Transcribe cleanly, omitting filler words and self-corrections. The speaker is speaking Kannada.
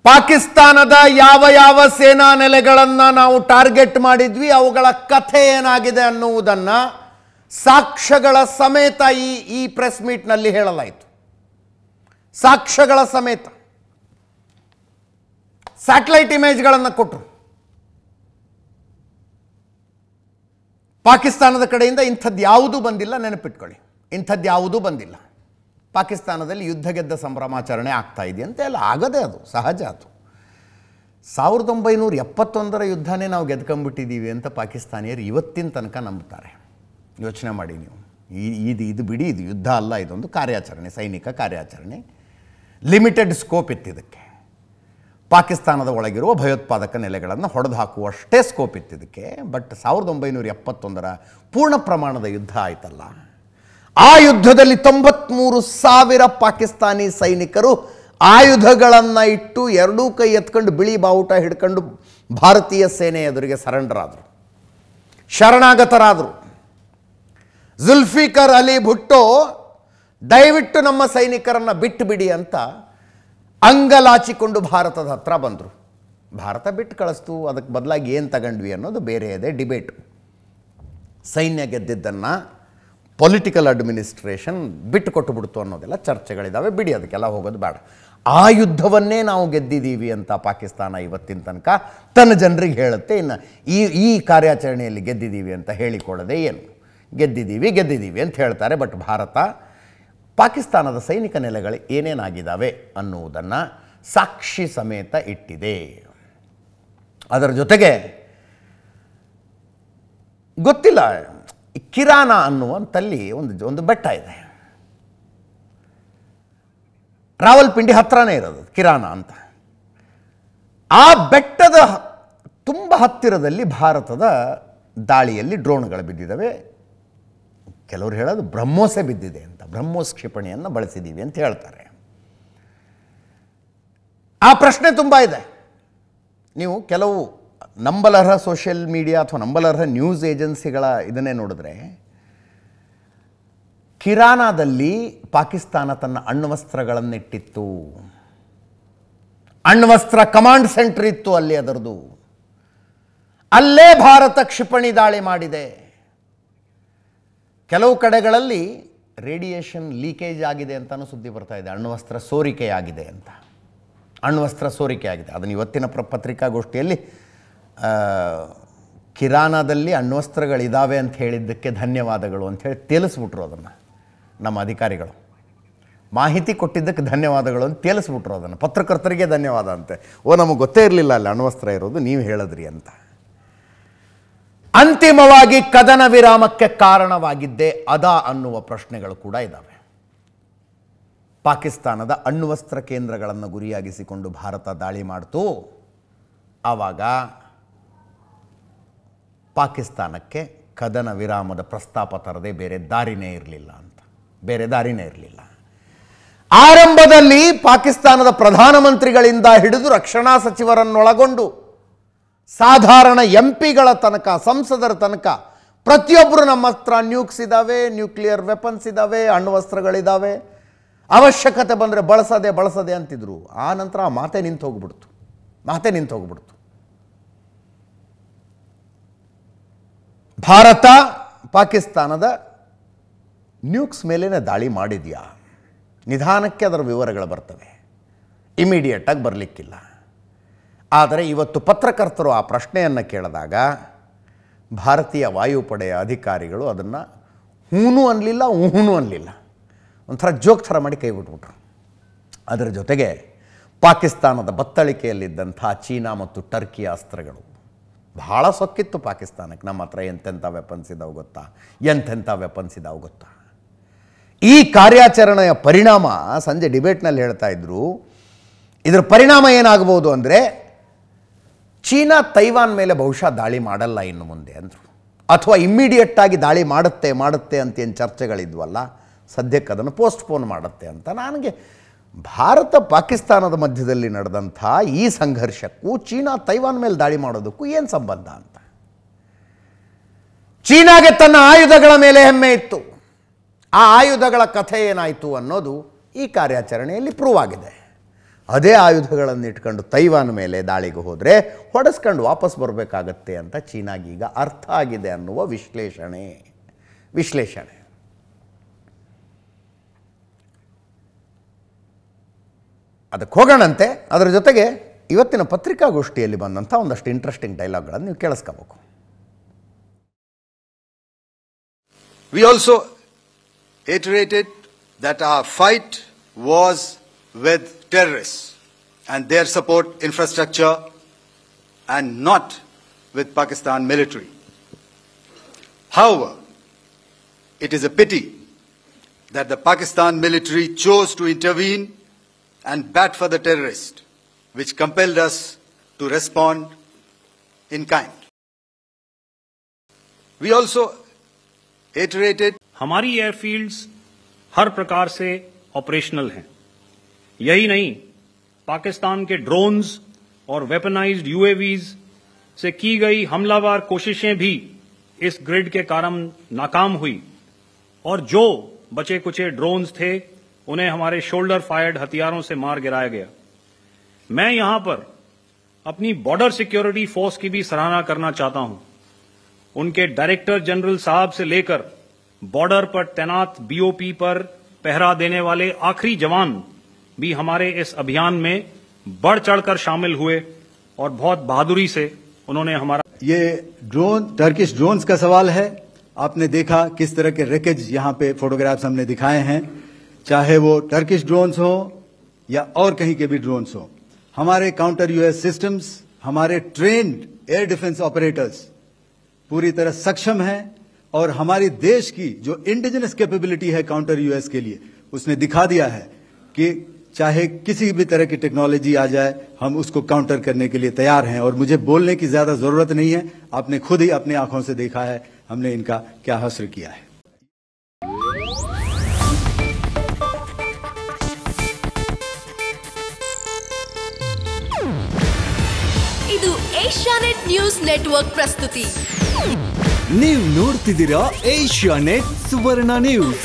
ಪಾಕಿಸ್ತಾನದ ಯಾವ ಯಾವ ಸೇನಾ ನೆಲೆಗಳನ್ನು ನಾವು ಟಾರ್ಗೆಟ್ ಮಾಡಿದ್ವಿ, ಅವುಗಳ ಕಥೆ ಏನಾಗಿದೆ ಅನ್ನುವುದನ್ನು ಸಾಕ್ಷ್ಯಗಳ ಸಮೇತ ಈ ಪ್ರೆಸ್ ಮೀಟ್ನಲ್ಲಿ ಹೇಳಲಾಯಿತು. ಸಾಕ್ಷ್ಯಗಳ ಸಮೇತ ಸ್ಯಾಟಲೈಟ್ ಇಮೇಜ್ಗಳನ್ನು ಕೊಟ್ಟರು. ಪಾಕಿಸ್ತಾನದ ಕಡೆಯಿಂದ ಇಂಥದ್ದು ಯಾವುದೂ ಬಂದಿಲ್ಲ, ನೆನಪಿಟ್ಕೊಳ್ಳಿ, ಇಂಥದ್ದು ಯಾವುದೂ ಬಂದಿಲ್ಲ. ಪಾಕಿಸ್ತಾನದಲ್ಲಿ ಯುದ್ಧ ಗೆದ್ದ ಸಂಭ್ರಮಾಚರಣೆ ಆಗ್ತಾ ಇದೆಯಂತೆ, ಎಲ್ಲ ಆಗದೆ, ಅದು ಸಹಜ. ಅದು 1971 ಯುದ್ಧನೇ ನಾವು ಗೆದ್ಕೊಂಡ್ಬಿಟ್ಟಿದ್ದೀವಿ ಅಂತ ಪಾಕಿಸ್ತಾನಿಯರು ಇವತ್ತಿನ ತನಕ ನಂಬ್ತಾರೆ. ಯೋಚನೆ ಮಾಡಿ ನೀವು. ಇದು ಬಿಡಿ, ಇದು ಯುದ್ಧ ಅಲ್ಲ, ಇದೊಂದು ಕಾರ್ಯಾಚರಣೆ, ಸೈನಿಕ ಕಾರ್ಯಾಚರಣೆ. ಲಿಮಿಟೆಡ್ ಸ್ಕೋಪ್ ಇತ್ತಿದ್ದಕ್ಕೆ. ಪಾಕಿಸ್ತಾನದ ಒಳಗಿರುವ ಭಯೋತ್ಪಾದಕ ನೆಲೆಗಳನ್ನು ಹೊಡೆದು ಹಾಕುವಷ್ಟೇ ಸ್ಕೋಪ್ ಇತ್ತಿದ್ದಕ್ಕೆ. ಬಟ್ 1971 ಪೂರ್ಣ ಪ್ರಮಾಣದ ಯುದ್ಧ ಆಯ್ತಲ್ಲ, ಆ ಯುದ್ಧದಲ್ಲಿ 93,000 ಪಾಕಿಸ್ತಾನಿ ಸೈನಿಕರು ಆಯುಧಗಳನ್ನು ಇಟ್ಟು ಎರಡೂ ಕೈ ಎತ್ಕೊಂಡು ಬಿಳಿ ಬಾವುಟ ಹಿಡ್ಕೊಂಡು ಭಾರತೀಯ ಸೇನೆ ಎದುರಿಗೆ ಸರೆಂಡರ್ ಆದರು, ಶರಣಾಗತರಾದರು. ಜುಲ್ಫಿಕರ್ ಅಲಿ ಭುಟ್ಟೋ ದಯವಿಟ್ಟು ನಮ್ಮ ಸೈನಿಕರನ್ನು ಬಿಟ್ಟು ಬಿಡಿ ಅಂತ ಅಂಗಲಾಚಿಕೊಂಡು ಭಾರತದ ಹತ್ರ ಬಂದರು. ಭಾರತ ಬಿಟ್ಟು ಕಳಿಸ್ತು, ಅದಕ್ಕೆ ಬದಲಾಗಿ ಏನು ತಗೊಂಡ್ವಿ ಅನ್ನೋದು ಬೇರೆ ಇದೆ ಡಿಬೇಟು. ಸೈನ್ಯ ಗೆದ್ದಿದ್ದನ್ನು ಪೊಲಿಟಿಕಲ್ ಅಡ್ಮಿನಿಸ್ಟ್ರೇಷನ್ ಬಿಟ್ಟು ಕೊಟ್ಟು ಬಿಡ್ತು ಅನ್ನೋದೆಲ್ಲ ಚರ್ಚೆಗಳಿದ್ದಾವೆ, ಬಿಡಿ, ಅದಕ್ಕೆಲ್ಲ ಹೋಗೋದು ಬೇಡ. ಆ ಯುದ್ಧವನ್ನೇ ನಾವು ಗೆದ್ದಿದ್ದೀವಿ ಅಂತ ಪಾಕಿಸ್ತಾನ ಇವತ್ತಿನ ತನಕ ತನ್ನ ಜನರಿಗೆ ಹೇಳುತ್ತೆ. ಇನ್ನು ಈ ಕಾರ್ಯಾಚರಣೆಯಲ್ಲಿ ಗೆದ್ದಿದ್ದೀವಿ ಅಂತ ಹೇಳಿಕೊಳ್ಳದೆ ಏನು, ಗೆದ್ದಿದ್ದೀವಿ ಅಂತ ಹೇಳ್ತಾರೆ. ಬಟ್ ಭಾರತ ಪಾಕಿಸ್ತಾನದ ಸೈನಿಕ ನೆಲೆಗಳು ಏನೇನಾಗಿದ್ದಾವೆ ಅನ್ನುವುದನ್ನು ಸಾಕ್ಷಿ ಸಮೇತ ಇಟ್ಟಿದೆ. ಅದರ ಜೊತೆಗೆ ಗೊತ್ತಿಲ್ಲ, ಕಿರಾನ ಅನ್ನುವಂಥಲ್ಲಿ ಒಂದು ಬೆಟ್ಟ ಇದೆ, ರಾವಲ್ಪಿಂಡಿ ಹತ್ರನೇ ಇರೋದು ಕಿರಾನ ಅಂತ. ಆ ಬೆಟ್ಟದ ತುಂಬ ಹತ್ತಿರದಲ್ಲಿ ಭಾರತದ ದಾಳಿಯಲ್ಲಿ ಡ್ರೋನ್ಗಳು ಬಿದ್ದಿದ್ದಾವೆ. ಕೆಲವರು ಹೇಳೋದು ಬ್ರಹ್ಮೋಸೆ ಬಿದ್ದಿದೆ ಅಂತ, ಬ್ರಹ್ಮೋಸ್ ಕ್ಷಿಪಣಿಯನ್ನು ಬಳಸಿದ್ದೀವಿ ಅಂತ ಹೇಳ್ತಾರೆ. ಆ ಪ್ರಶ್ನೆ ತುಂಬ ಇದೆ. ನೀವು ಕೆಲವು ನಂಬಲರ್ಹ ಸೋಷಿಯಲ್ ಮೀಡಿಯಾ ಅಥವಾ ನಂಬಲರ್ಹ ನ್ಯೂಸ್ ಏಜೆನ್ಸಿಗಳ ಇದನ್ನೇ ನೋಡಿದ್ರೆ, ಕಿರಾನಾದಲ್ಲಿ ಪಾಕಿಸ್ತಾನ ತನ್ನ ಅಣ್ವಸ್ತ್ರಗಳನ್ನಿಟ್ಟಿತ್ತು, ಅಣ್ವಸ್ತ್ರ ಕಮಾಂಡ್ ಸೆಂಟರ್ ಇತ್ತು ಅಲ್ಲಿ ಅದರದು. ಅಲ್ಲೇ ಭಾರತ ಕ್ಷಿಪಣಿ ದಾಳಿ ಮಾಡಿದೆ. ಕೆಲವು ಕಡೆಗಳಲ್ಲಿ ರೇಡಿಯೇಷನ್ ಲೀಕೇಜ್ ಆಗಿದೆ ಅಂತಲೂ ಸುದ್ದಿ ಬರ್ತಾ ಇದೆ, ಅಣ್ವಸ್ತ್ರ ಸೋರಿಕೆಯಾಗಿದೆ ಅಂತ. ಅಣ್ವಸ್ತ್ರ ಸೋರಿಕೆಯಾಗಿದೆ. ಅದನ್ನು ಇವತ್ತಿನ ಪತ್ರಿಕಾಗೋಷ್ಠಿಯಲ್ಲಿ ಕಿರಾನಾದಲ್ಲಿ ಅಣ್ವಸ್ತ್ರಗಳಿದ್ದಾವೆ ಅಂತ ಹೇಳಿದ್ದಕ್ಕೆ ಧನ್ಯವಾದಗಳು ಅಂಥೇಳಿ ತೇಲಿಸ್ಬಿಟ್ರು ಅದನ್ನು ನಮ್ಮ ಅಧಿಕಾರಿಗಳು. ಮಾಹಿತಿ ಕೊಟ್ಟಿದ್ದಕ್ಕೆ ಧನ್ಯವಾದಗಳು ಅಂತ ತೇಲಿಸ್ಬಿಟ್ರು ಅದನ್ನು. ಪತ್ರಕರ್ತರಿಗೆ ಧನ್ಯವಾದ ಅಂತೆ. ನಮಗೆ ಗೊತ್ತೇ ಇರಲಿಲ್ಲ ಅಲ್ಲಿ ಅಣ್ವಸ್ತ್ರ ಇರೋದು, ನೀವು ಹೇಳಿದ್ರಿ ಅಂತ. ಅಂತಿಮವಾಗಿ ಕದನ ವಿರಾಮಕ್ಕೆ ಕಾರಣವಾಗಿದ್ದೇ ಅದಾ ಅನ್ನುವ ಪ್ರಶ್ನೆಗಳು ಕೂಡ ಇದ್ದಾವೆ. ಪಾಕಿಸ್ತಾನದ ಅಣ್ವಸ್ತ್ರ ಕೇಂದ್ರಗಳನ್ನು ಗುರಿಯಾಗಿಸಿಕೊಂಡು ಭಾರತ ದಾಳಿ ಮಾಡ್ತು. ಆವಾಗ ಪಾಕಿಸ್ತಾನಕ್ಕೆ ಕದನ ವಿರಾಮದ ಪ್ರಸ್ತಾಪ ತರದೆ ಬೇರೆ ದಾರಿನೇ ಇರಲಿಲ್ಲ ಅಂತ, ಬೇರೆ ದಾರಿನೇ ಇರಲಿಲ್ಲ. ಆರಂಭದಲ್ಲಿ ಪಾಕಿಸ್ತಾನದ ಪ್ರಧಾನಮಂತ್ರಿಗಳಿಂದ ಹಿಡಿದು ರಕ್ಷಣಾ ಸಚಿವರನ್ನೊಳಗೊಂಡು ಸಾಧಾರಣ ಎಂಪಿಗಳ ತನಕ, ಸಂಸದರ ತನಕ ಪ್ರತಿಯೊಬ್ಬರು ನಮ್ಮ ಹತ್ರ ನ್ಯೂಕ್ಸ್ ಇದ್ದಾವೆ, ನ್ಯೂಕ್ಲಿಯರ್ ವೆಪನ್ಸ್ ಇದ್ದಾವೆ, ಅಣ್ವಸ್ತ್ರಗಳಿದ್ದಾವೆ, ಅವಶ್ಯಕತೆ ಬಂದರೆ ಬಳಸದೆ ಅಂತಿದ್ರು. ಆ ನಂತರ ಆ ಮಾತೆ ನಿಂತು ಹೋಗ್ಬಿಡ್ತು. ಭಾರತ ಪಾಕಿಸ್ತಾನದ ನ್ಯೂಕ್ಸ್ ಮೇಲೇನೆ ದಾಳಿ ಮಾಡಿದೆಯಾ? ನಿಧಾನಕ್ಕೆ ಅದರ ವಿವರಗಳು ಬರ್ತವೆ, ಇಮಿಡಿಯೇಟಾಗಿ ಬರಲಿಕ್ಕಿಲ್ಲ. ಆದರೆ ಇವತ್ತು ಪತ್ರಕರ್ತರು ಆ ಪ್ರಶ್ನೆಯನ್ನು ಕೇಳಿದಾಗ ಭಾರತೀಯ ವಾಯುಪಡೆಯ ಅಧಿಕಾರಿಗಳು ಅದನ್ನು ಹೂನೂ ಅನ್ನಲಿಲ್ಲ, ಊಹೂ ಅನ್ನಲಿಲ್ಲ, ಒಂಥರ ಜೋಕ್ ಥರ ಮಾಡಿ ಕೈ ಬಿಟ್ಬಿಟ್ರು. ಅದರ ಜೊತೆಗೆ ಪಾಕಿಸ್ತಾನದ ಬತ್ತಳಿಕೆಯಲ್ಲಿದ್ದಂಥ ಚೀನಾ ಮತ್ತು ಟರ್ಕಿಯ ಅಸ್ತ್ರಗಳು ಬಹಳ ಸೊಕ್ಕಿತ್ತು ಪಾಕಿಸ್ತಾನಕ್ಕೆ. ನಮ್ಮ ಹತ್ರ ಎಂತೆಂಥ ವೆಪನ್ಸ್ ಇದಾವೆ ಗೊತ್ತಾ. ಈ ಕಾರ್ಯಾಚರಣೆಯ ಪರಿಣಾಮ ಸಂಜೆ ಡಿಬೇಟ್ನಲ್ಲಿ ಹೇಳ್ತಾ ಇದ್ರು, ಇದರ ಪರಿಣಾಮ ಏನಾಗಬಹುದು ಅಂದರೆ ಚೀನಾ ತೈವಾನ್ ಮೇಲೆ ಬಹುಶಃ ದಾಳಿ ಮಾಡಲ್ಲ ಇನ್ನು ಮುಂದೆ ಅಂದರು, ಅಥವಾ ಇಮ್ಮಿಡಿಯೇಟಾಗಿ ದಾಳಿ ಮಾಡುತ್ತೆ ಅಂತ ಏನು ಚರ್ಚೆಗಳಿದ್ವಲ್ಲ, ಸದ್ಯಕ್ಕೆ ಅದನ್ನು ಪೋಸ್ಟ್ಪೋನ್ ಮಾಡುತ್ತೆ ಅಂತ. ನನಗೆ ಭಾರತ ಪಾಕಿಸ್ತಾನದ ಮಧ್ಯದಲ್ಲಿ ನಡೆದಂಥ ಈ ಸಂಘರ್ಷಕ್ಕೂ ಚೀನಾ ತೈವಾನ್ ಮೇಲೆ ದಾಳಿ ಮಾಡೋದಕ್ಕೂ ಏನು ಸಂಬಂಧ ಅಂತ. ಚೀನಾಗೆ ತನ್ನ ಆಯುಧಗಳ ಮೇಲೆ ಹೆಮ್ಮೆ ಇತ್ತು. ಆ ಆಯುಧಗಳ ಕಥೆ ಏನಾಯಿತು ಅನ್ನೋದು ಈ ಕಾರ್ಯಾಚರಣೆಯಲ್ಲಿ ಪ್ರೂವ್ ಆಗಿದೆ. ಅದೇ ಆಯುಧಗಳನ್ನು ಇಟ್ಕೊಂಡು ತೈವಾನ್ ಮೇಲೆ ದಾಳಿಗೆ ಹೋದರೆ ಹೊಡೆಸ್ಕೊಂಡು ವಾಪಸ್ ಬರಬೇಕಾಗತ್ತೆ ಅಂತ ಚೀನಾಗೀಗ ಅರ್ಥ ಆಗಿದೆ ಅನ್ನುವ ವಿಶ್ಲೇಷಣೆ. ಅದಕ್ಕೆ ಹೋಗೋಣಂತೆ. ಅದರ ಜೊತೆಗೆ ಇವತ್ತಿನ ಪತ್ರಿಕಾಗೋಷ್ಠಿಯಲ್ಲಿ ಬಂದಂಥ ಒಂದಷ್ಟು ಇಂಟ್ರೆಸ್ಟಿಂಗ್ ಡೈಲಾಗ್ಗಳನ್ನು ನೀವು ಕೇಳಿಸ್ಕೋಬೇಕು. We also iterated that our fight was with terrorists and their support infrastructure and not with Pakistan military. However, it is a pity that the Pakistan military chose to intervene and bat for the terrorist, which compelled us to respond in kind. We also iterated. हमारी एयरफील्ड्स हर प्रकार से ऑपरेशनल हैं. यही नहीं, पाकिस्तान के ड्रोन्स और वेपनाइज्ड यूएवीज से की गई हमलावर कोशिशें भी इस ग्रिड के कारण नाकाम हुई और जो बचे कुचे ड्रोन्स थे उन्हें हमारे शोल्डर फायर्ड हथियारों से मार गिराया गया. मैं यहां पर अपनी बॉर्डर सिक्योरिटी फोर्स की भी सराहना करना चाहता हूं. उनके डायरेक्टर जनरल साहब से लेकर बॉर्डर पर तैनात बीओपी पर पहरा देने वाले आखिरी जवान भी हमारे इस अभियान में बढ़ चढ़कर शामिल हुए और बहुत बहादुरी से उन्होंने हमारा. ये ड्रोन, टर्किश ड्रोन्स का सवाल है. आपने देखा किस तरह के रेकेज यहाँ पे फोटोग्राफ्स हमने दिखाए हैं, चाहे वो टर्किश ड्रोन्स हो या और कहीं के भी ड्रोन्स हो. हमारे काउंटर यूएस सिस्टम्स, हमारे ट्रेन्ड एयर डिफेंस ऑपरेटर्स पूरी तरह सक्षम हैं और हमारी देश की जो इंडिजिनस कैपेबिलिटी है काउंटर यूएस के लिए, उसने दिखा दिया है कि चाहे किसी भी तरह की टेक्नोलॉजी आ जाए, हम उसको काउंटर करने के लिए तैयार हैं. और मुझे बोलने की ज्यादा जरूरत नहीं है, आपने खुद ही अपनी आंखों से देखा है हमने इनका क्या हश्र किया है. ಇದು ಏಷ್ಯಾನೆಟ್ ನ್ಯೂಸ್ ನೆಟ್ವರ್ಕ್ ಪ್ರಸ್ತುತಿ. ನೀವು ನೋಡ್ತಿದ್ದೀರಾ ಏಷ್ಯಾನೆಟ್ ಸುವರ್ಣ ನ್ಯೂಸ್.